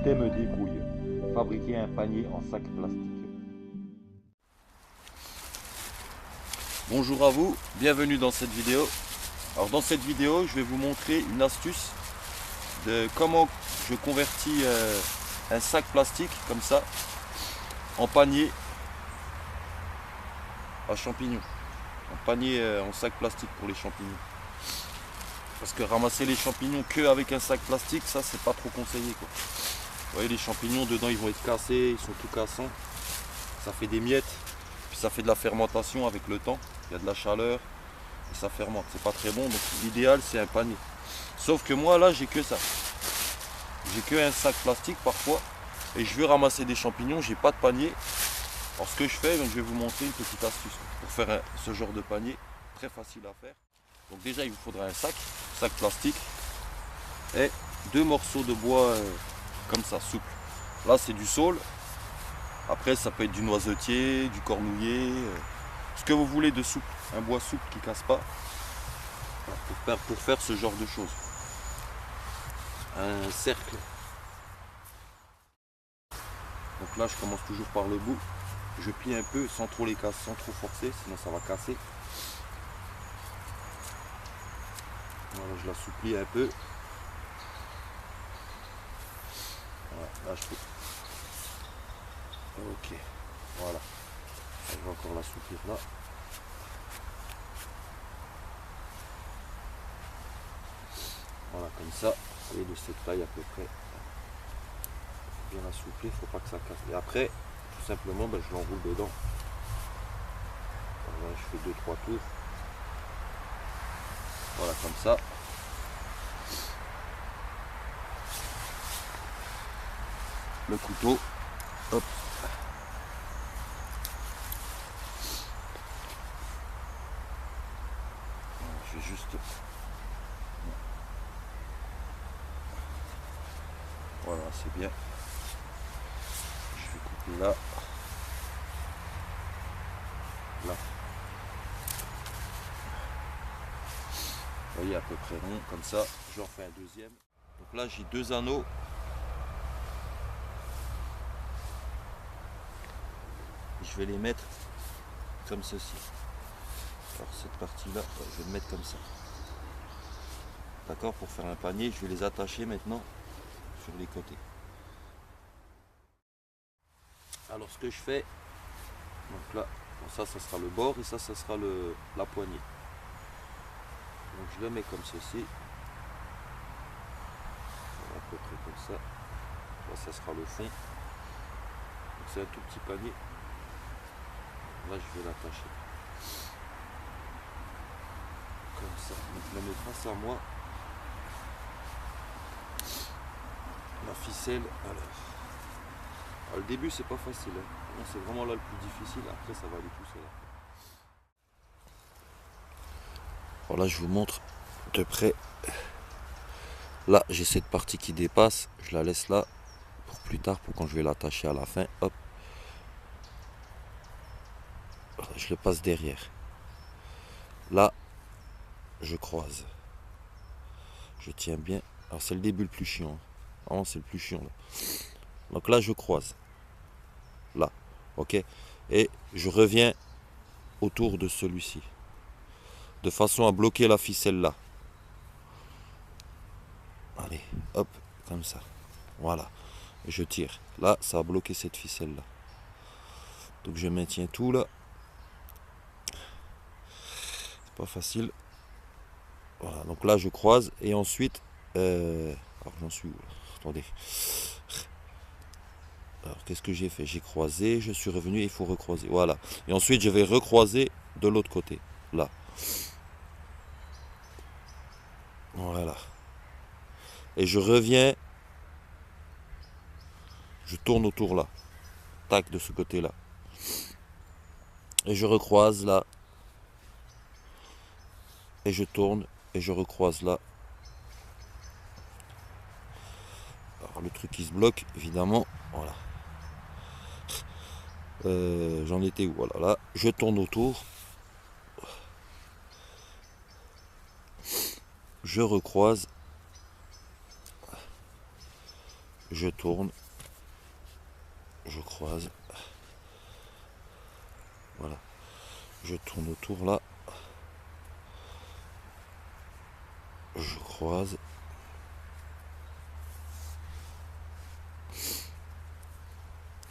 Système débrouille. Fabriquer un panier en sac plastique. Bonjour à vous, bienvenue dans cette vidéo. Alors dans cette vidéo, je vais vous montrer une astuce de comment je convertis un sac plastique comme ça en panier à champignons. En panier en sac plastique pour les champignons. Parce que ramasser les champignons qu'avec un sac plastique, ça c'est pas trop conseillé quoi. Vous voyez les champignons dedans ils vont être cassés, ils sont tout cassants. Ça fait des miettes, puis ça fait de la fermentation avec le temps. Il y a de la chaleur et ça fermente, c'est pas très bon. Donc l'idéal c'est un panier. Sauf que moi là j'ai que ça. J'ai que un sac plastique parfois. Et je veux ramasser des champignons, j'ai pas de panier. Alors ce que je fais, donc je vais vous montrer une petite astuce pour faire ce genre de panier, très facile à faire. Donc déjà il vous faudra un sac plastique et deux morceaux de bois comme ça, souple. Là c'est du saule, après ça peut être du noisetier, du cornouiller, ce que vous voulez de souple, un bois souple qui casse pas, pour faire ce genre de choses. Un cercle. Donc là je commence toujours par le bout, je plie un peu sans trop les casser, sans trop forcer, sinon ça va casser. Voilà, je l'assouplis un peu. Voilà, là je peux. Ok, voilà. Je vais encore l'assouplir là. Voilà, comme ça. Et de cette taille à peu près. Bien assouplir, il ne faut pas que ça casse. Et après, tout simplement, je l'enroule dedans. Voilà, je fais 2-3 tours. Voilà, comme ça. Le couteau, hop. Je vais juste. Voilà, c'est bien. Je vais couper là. Là. Vous voyez, à peu près rond, comme ça. J'en fais un deuxième. Donc là, j'ai deux anneaux. Je vais les mettre comme ceci. Alors cette partie là, je vais le mettre comme ça. D'accord, pour faire un panier, je vais les attacher maintenant sur les côtés. Alors ce que je fais, donc là, ça sera le bord et ça sera la poignée. Donc je le mets comme ceci. À peu près comme ça. Là ça sera le fond. Donc c'est un tout petit panier. Là je vais l'attacher. Comme ça. Donc je la mets face à moi. La ficelle, alors le début c'est pas facile, hein. C'est vraiment là le plus difficile, après ça va aller tout seul. Alors là je vous montre de près. Là j'ai cette partie qui dépasse, je la laisse là pour plus tard, pour quand je vais l'attacher à la fin. Hop, je le passe derrière. Là je croise, je tiens bien. Alors c'est le début le plus chiant, vraiment c'est le plus chiant là. Donc là je croise, là, ok, et je reviens autour de celui-ci de façon à bloquer la ficelle là. Allez, hop, comme ça, voilà, et je tire là, ça a bloqué cette ficelle là, donc je maintiens tout là, c'est pas facile. Voilà, donc là je croise et ensuite alors j'en suis où là? Attendez. Alors qu'est-ce que j'ai fait? J'ai croisé, je suis revenu et il faut recroiser. Voilà. Et ensuite je vais recroiser de l'autre côté. Là. Voilà. Et je reviens. Je tourne autour là. Tac, de ce côté-là. Et je recroise là. Et je tourne. Et je recroise là. Alors le truc qui se bloque, évidemment. Voilà. J'en étais où? Voilà, là. Je tourne autour. Je recroise. je tourne, je croise, voilà, je tourne autour là, je croise,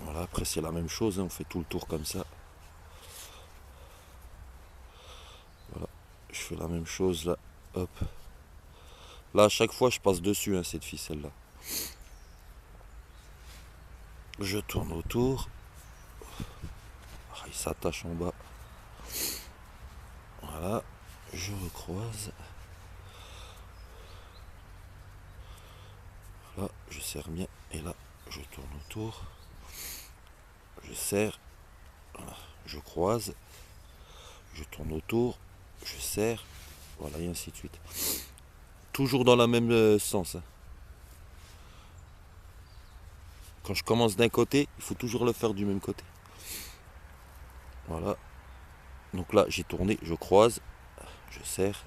voilà, après c'est la même chose, hein, on fait tout le tour comme ça, voilà, je fais la même chose là, hop, là à chaque fois je passe dessus, hein, cette ficelle là, je tourne autour, il s'attache en bas, voilà, je recroise, là je serre bien, et là je tourne autour, je serre, voilà, je croise, je tourne autour, je serre, voilà, et ainsi de suite. Toujours dans le même sens. Hein. Quand je commence d'un côté, il faut toujours le faire du même côté. Voilà. Donc là, j'ai tourné, je croise, je serre,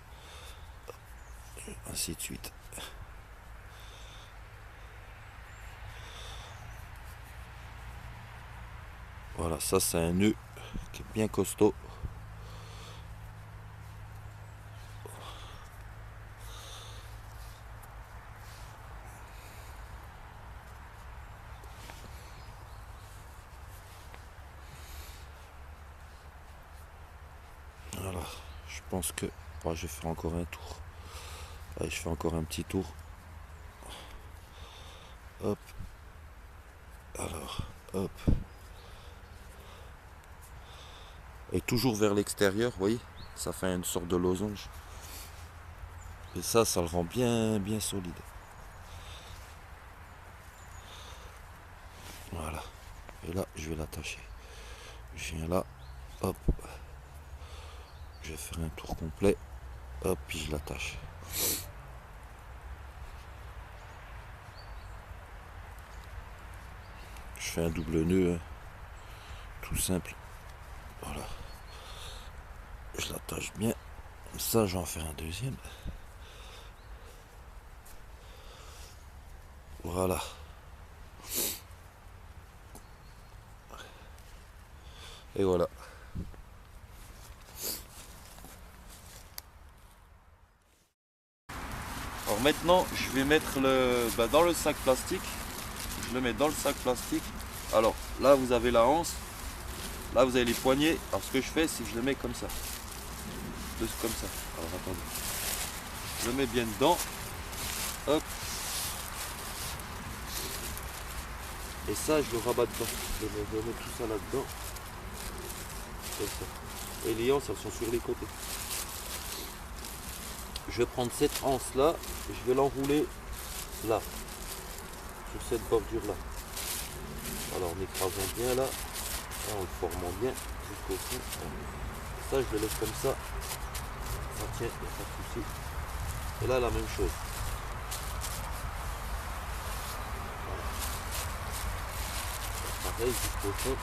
ainsi de suite. Voilà, ça c'est un nœud qui est bien costaud. Voilà, je pense que je vais faire encore un tour. Allez, je fais encore un petit tour. Hop. Alors, hop. Et toujours vers l'extérieur, vous voyez, ça fait une sorte de losange. Et ça le rend bien solide. Voilà. Et là, je vais l'attacher. Je viens là, hop. Je vais faire un tour complet, hop, puis je l'attache. Je fais un double nœud, hein, tout simple. Voilà. Je l'attache bien. Comme ça, j'en fais un deuxième. Voilà. Et voilà. Alors maintenant, je vais mettre dans le sac plastique. Je le mets dans le sac plastique. Alors là, vous avez la hanse. Là, vous avez les poignets. Alors ce que je fais, c'est que je le mets comme ça. Comme ça. Alors attendez. Je le mets bien dedans. Hop. Et ça, je le rabats dedans. Je mets tout ça là-dedans. Comme ça. Et les anses, elles sont sur les côtés. Je vais prendre cette anse là, je vais l'enrouler là, sur cette bordure là. Alors en écrasant bien là, en le formant bien jusqu'au fond. Ça je le laisse comme ça, ça tient, il n'y a pas de souci. Et là la même chose. Voilà. Pareil jusqu'au fond.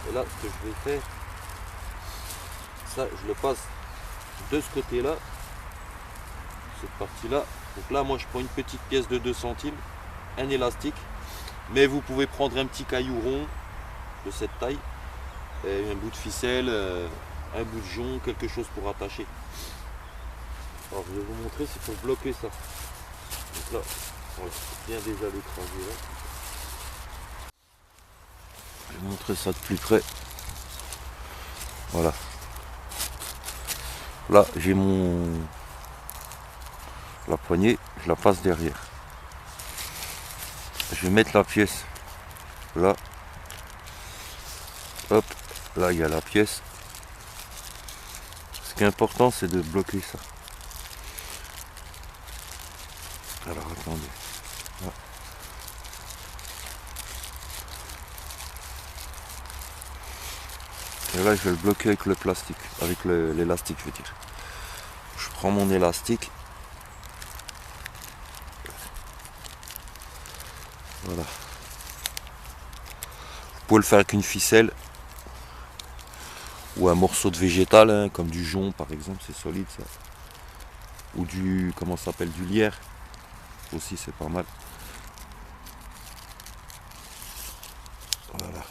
Et là ce que je vais faire, ça je le passe de ce côté là, cette partie là. Donc là moi je prends une petite pièce de 2 centimes, un élastique, mais vous pouvez prendre un petit caillou rond de cette taille, et un bout de ficelle, un bout de jonc, quelque chose pour attacher. Alors je vais vous montrer, c'est pour bloquer ça. Donc là, voilà, bien déjà l'écraser là. Je vais vous montrer ça de plus près. Voilà. Là j'ai la poignée, je la passe derrière. Je vais mettre la pièce là. Hop, là il y a la pièce. Ce qui est important, c'est de bloquer ça. Alors attendez. Là. Et là je vais le bloquer avec le plastique, avec l'élastique je veux dire. Je prends mon élastique. Voilà. Vous pouvez le faire avec une ficelle ou un morceau de végétal, hein, comme du jonc par exemple, c'est solide ça. Ou du, comment ça s'appelle, du lierre. aussi, c'est pas mal. Voilà.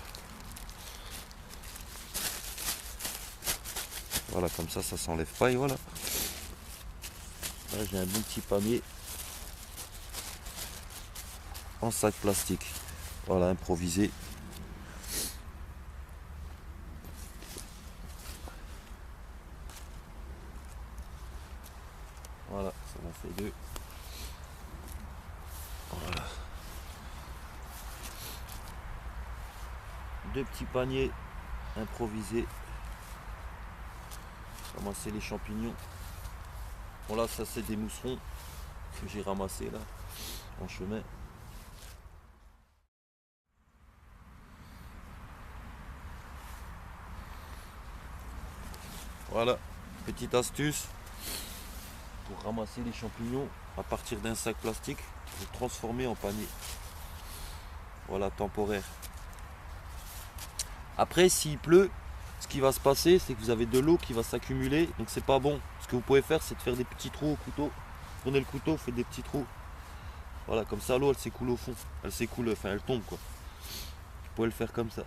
Voilà, comme ça s'enlève pas et voilà. Là, j'ai un bon petit panier en sac plastique. Voilà, improvisé. Voilà, ça m'en fait 2. Voilà. 2 petits paniers improvisés. Ramasser les champignons. Bon là, ça c'est des mousserons que j'ai ramassés là en chemin. Voilà, petite astuce pour ramasser les champignons à partir d'un sac plastique, le transformer en panier. Voilà, temporaire. Après, s'il pleut, ce qui va se passer, c'est que vous avez de l'eau qui va s'accumuler, donc c'est pas bon. Ce que vous pouvez faire, c'est de faire des petits trous au couteau. Prenez le couteau, vous faites des petits trous. Voilà, comme ça l'eau elle s'écoule au fond. Elle s'écoule, enfin elle tombe quoi. Vous pouvez le faire comme ça.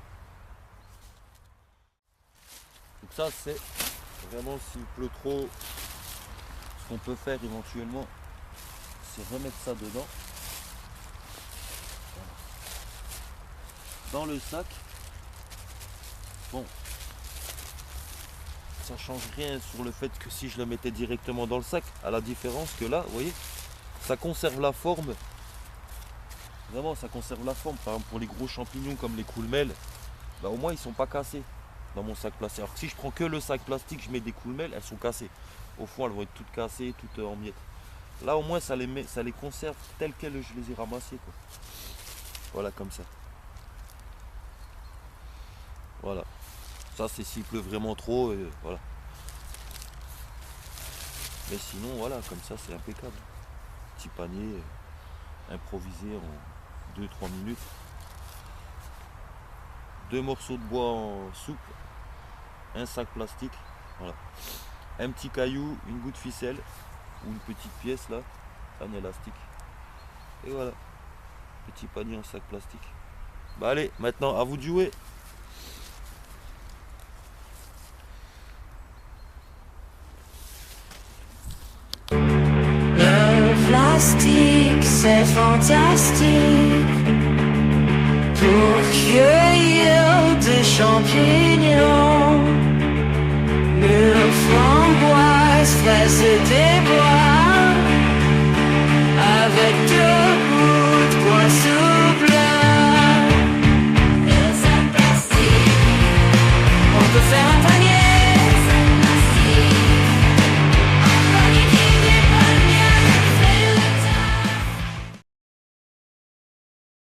Donc ça c'est vraiment s'il pleut trop, ce qu'on peut faire éventuellement, c'est remettre ça dedans. Dans le sac. Bon. Ça change rien sur le fait que si je le mettais directement dans le sac, à la différence que là, vous voyez, ça conserve la forme. Vraiment, ça conserve la forme. Par exemple, pour les gros champignons comme les coulmelles, bah, au moins ils sont pas cassés dans mon sac plastique. Alors que si je prends que le sac plastique, je mets des coulmelles, elles sont cassées. Au fond, elles vont être toutes cassées, toutes en miettes. Là, au moins, ça les conserve telles quelles je les ai ramassées, quoi. Voilà, comme ça. Voilà. Ça, c'est s'il pleut vraiment trop, voilà. Mais sinon, voilà, comme ça, c'est impeccable. Petit panier improvisé en 2-3 minutes. 2 morceaux de bois en souple, un sac plastique, voilà. Un petit caillou, une goutte de ficelle, ou une petite pièce là, un élastique. Et voilà, petit panier en sac plastique. Bah allez, maintenant à vous de jouer. Plastique, c'est fantastique pour cueillir des champignons, mûres, framboises, fraises et des bois.